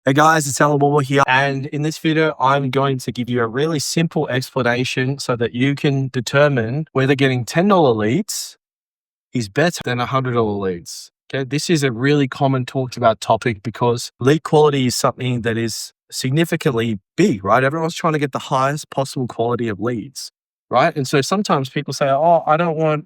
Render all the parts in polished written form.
Hey guys, it's Allan Whatmore here. And in this video, I'm going to give you a really simple explanation so that you can determine whether getting $10 leads is better than $100 leads. Okay, this is a really common talked about topic because lead quality is something that is significantly big, right? Everyone's trying to get the highest possible quality of leads, right? And so sometimes people say, oh, I don't want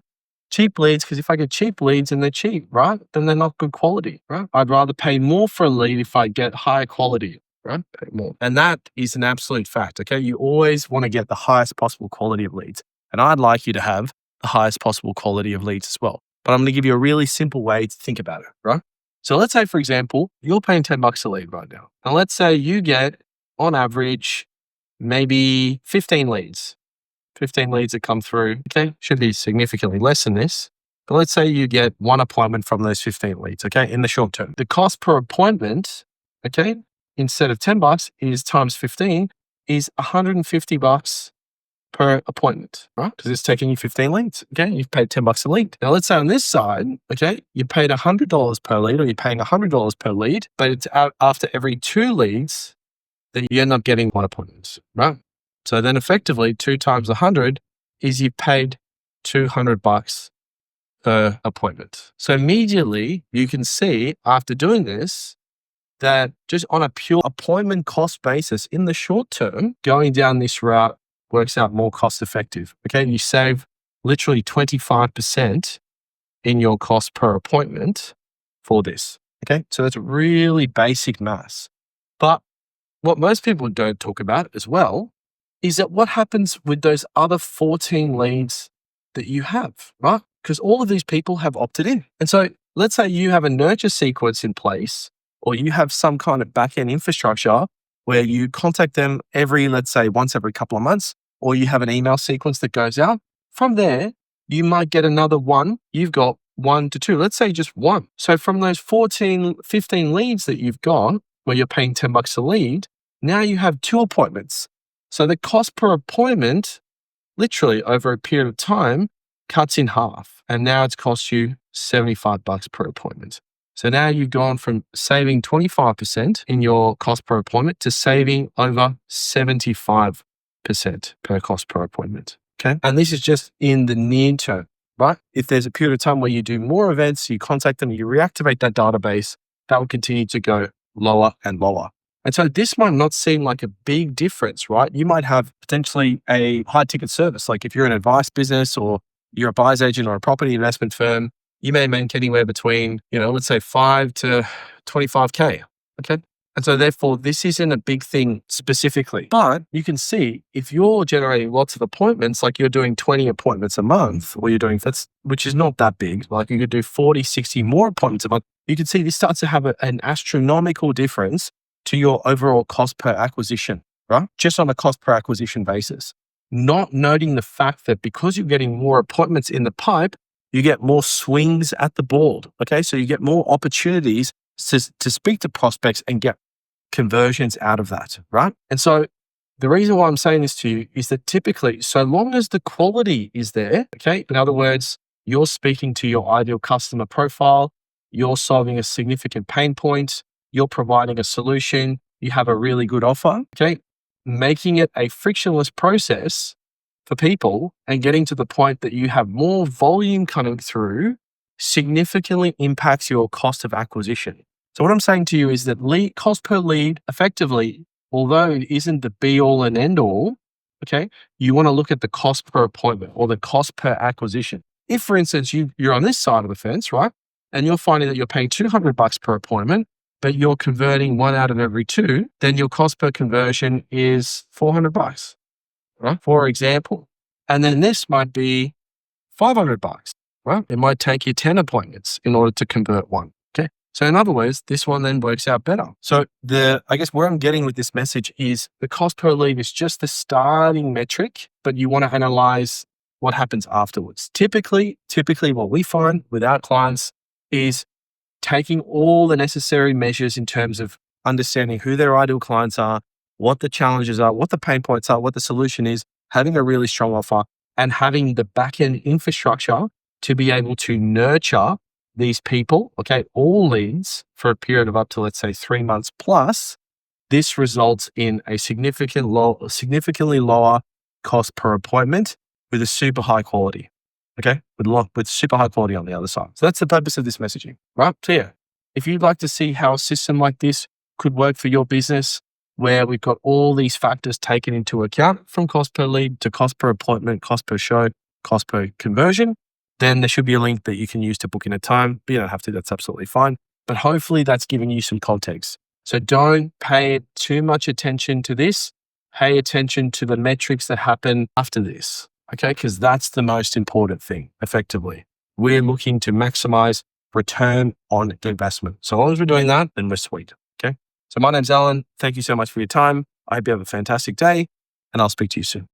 cheap leads because if I get cheap leads and they're cheap, right, then they're not good quality, right? I'd rather pay more for a lead if I get higher quality, right? Pay more. And that is an absolute fact, okay? You always want to get the highest possible quality of leads. And I'd like you to have the highest possible quality of leads as well. But I'm going to give you a really simple way to think about it, right? So let's say, for example, you're paying $10 a lead right now. And let's say you get, on average, maybe 15 leads. 15 leads that come through, okay? Should be significantly less than this. But let's say you get one appointment from those 15 leads, okay, in the short term. The cost per appointment, okay, instead of $10 is times 15 is $150 per appointment, right? Because it's taking you 15 leads, okay? You've paid $10 a lead. Now, let's say on this side, okay, you paid $100 per lead or you're paying $100 per lead, but it's out after every 2 leads that you end up getting 1 appointment, right? So then effectively 2 times 100 is you've paid $200 per appointment. So immediately you can see after doing this that just on a pure appointment cost basis in the short term, going down this route works out more cost effective. Okay. You save literally 25% in your cost per appointment for this. Okay. So that's really basic maths. But what most people don't talk about as well is that what happens with those other 14 leads that you have, right? Because all of these people have opted in. And so let's say you have a nurture sequence in place, or you have some kind of back-end infrastructure where you contact them let's say once every couple of months, or you have an email sequence that goes out. From there, you might get another one. You've got 1 to 2, let's say just 1. So from those 15 leads that you've got, where you're paying $10 a lead, now you have 2 appointments. So the cost per appointment, literally over a period of time, cuts in half. And now it's cost you $75 per appointment. So now you've gone from saving 25% in your cost per appointment to saving over 75% per cost per appointment. Okay. And this is just in the near term, right? If there's a period of time where you do more events, you contact them, you reactivate that database, that will continue to go lower and lower. And so this might not seem like a big difference, right? You might have potentially a high ticket service. Like if you're an advice business or you're a buyer's agent or a property investment firm, you may make anywhere between, let's say 5 to 25K. Okay. And so therefore this isn't a big thing specifically, but you can see if you're generating lots of appointments, like you're doing 20 appointments a month, or you're doing which is not that big. Like you could do 40, 60 more appointments a month. You can see this starts to have an astronomical difference to your overall cost per acquisition, right? Just on a cost per acquisition basis. Not noting the fact that because you're getting more appointments in the pipe, you get more swings at the board. Okay. So you get more opportunities to speak to prospects and get conversions out of that, right? And so the reason why I'm saying this to you is that typically, so long as the quality is there, okay, in other words, you're speaking to your ideal customer profile, you're solving a significant pain point, you're providing a solution, you have a really good offer, okay, making it a frictionless process for people and getting to the point that you have more volume coming through significantly impacts your cost of acquisition. So what I'm saying to you is that cost per lead effectively, although it isn't the be all and end all, okay, you want to look at the cost per appointment or the cost per acquisition. If, for instance, you're on this side of the fence, right, and you're finding that you're paying $200 per appointment, but you're converting 1 out of every 2, then your cost per conversion is $400, right? For example. And then this might be $500, right? It might take you 10 appointments in order to convert 1. Okay. So in other words, this one then works out better. So I guess where I'm getting with this message is the cost per lead is just the starting metric, but you want to analyze what happens afterwards. Typically what we find with our clients is taking all the necessary measures in terms of understanding who their ideal clients are, what the challenges are, what the pain points are, what the solution is, having a really strong offer, and having the back-end infrastructure to be able to nurture these people, okay, all leads for a period of up to, let's say, 3 months plus, this results in a significantly lower cost per appointment with a super high quality. Okay, with super high quality on the other side. So that's the purpose of this messaging, right? So yeah, if you'd like to see how a system like this could work for your business, where we've got all these factors taken into account, from cost per lead to cost per appointment, cost per show, cost per conversion, then there should be a link that you can use to book in a time. But you don't have to, that's absolutely fine. But hopefully that's giving you some context. So don't pay too much attention to this. Pay attention to the metrics that happen after this. Okay, because that's the most important thing, effectively. We're looking to maximize return on investment. So long as we're doing that, then we're sweet. Okay. So my name's Allan. Thank you so much for your time. I hope you have a fantastic day, and I'll speak to you soon.